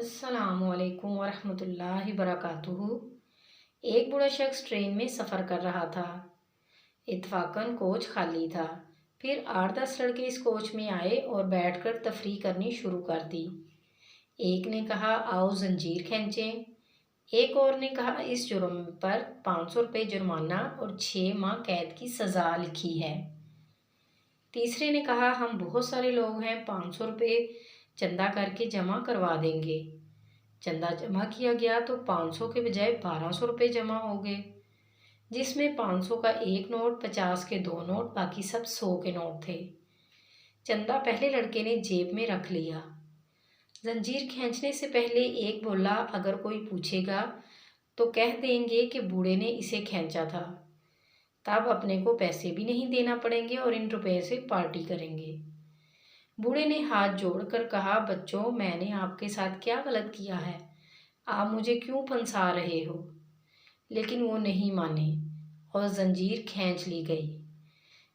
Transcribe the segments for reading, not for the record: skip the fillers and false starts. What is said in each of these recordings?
अस्सलामुअलैकुम वरहमतुल्लाहि वबरकातुहू। एक बूढ़ा शख्स ट्रेन में सफ़र कर रहा था। इत्तफाकन कोच खाली था। फिर 8-10 लड़के इस कोच में आए और बैठकर तफरीह करनी शुरू कर दी। एक ने कहा, आओ जंजीर खींचें। एक और ने कहा, इस जुर्म पर 500 रुपये जुर्माना और 6 माह कैद की सज़ा लिखी है। तीसरे ने कहा, हम बहुत सारे लोग हैं, 500 रुपये चंदा करके जमा करवा देंगे। चंदा जमा किया गया तो 500 के बजाय 1200 रुपये जमा हो गए, जिसमें 500 का एक नोट, 50 के 2 नोट, बाकी सब 100 के नोट थे। चंदा पहले लड़के ने जेब में रख लिया। जंजीर खींचने से पहले एक बोला, अगर कोई पूछेगा तो कह देंगे कि बूढ़े ने इसे खींचा था, तब अपने को पैसे भी नहीं देना पड़ेंगे और इन रुपये से पार्टी करेंगे। बूढ़े ने हाथ जोड़कर कहा, बच्चों, मैंने आपके साथ क्या गलत किया है? आप मुझे क्यों फंसा रहे हो? लेकिन वो नहीं माने और जंजीर खींच ली गई,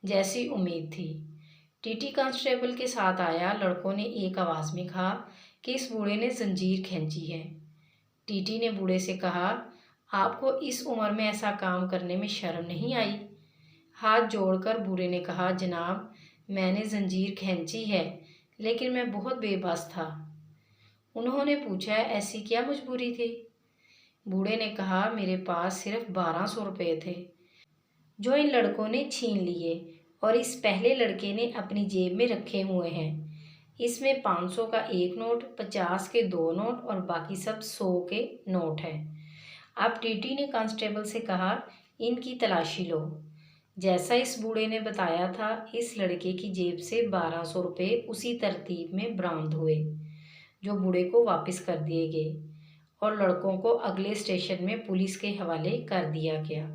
जैसी उम्मीद थी। टीटी कांस्टेबल के साथ आया। लड़कों ने एक आवाज़ में कहा कि इस बूढ़े ने जंजीर खींची है। टीटी ने बूढ़े से कहा, आपको इस उम्र में ऐसा काम करने में शर्म नहीं आई? हाथ जोड़कर बूढ़े ने कहा, जनाब, मैंने जंजीर खींची है, लेकिन मैं बहुत बेबस था। उन्होंने पूछा, ऐसी क्या मजबूरी थी? बूढ़े ने कहा, मेरे पास सिर्फ 1200 रुपये थे, जो इन लड़कों ने छीन लिए और इस पहले लड़के ने अपनी जेब में रखे हुए हैं। इसमें 500 का एक नोट, 50 के 2 नोट और बाकी सब 100 के नोट हैं। अब टीटी ने कांस्टेबल से कहा, इनकी तलाशी लो। जैसा इस बूढ़े ने बताया था, इस लड़के की जेब से 1200 रुपये उसी तरतीब में बरामद हुए, जो बूढ़े को वापस कर दिए गए और लड़कों को अगले स्टेशन में पुलिस के हवाले कर दिया गया।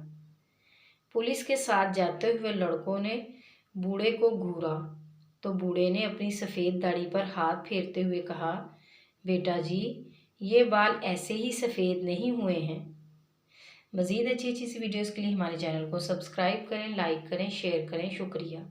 पुलिस के साथ जाते हुए लड़कों ने बूढ़े को घूरा तो बूढ़े ने अपनी सफ़ेद दाढ़ी पर हाथ फेरते हुए कहा, बेटा जी, ये बाल ऐसे ही सफ़ेद नहीं हुए हैं। मज़ीद अच्छी अच्छी सी वीडियोज़ के लिए हमारे चैनल को सब्सक्राइब करें, लाइक करें, शेयर करें। शुक्रिया।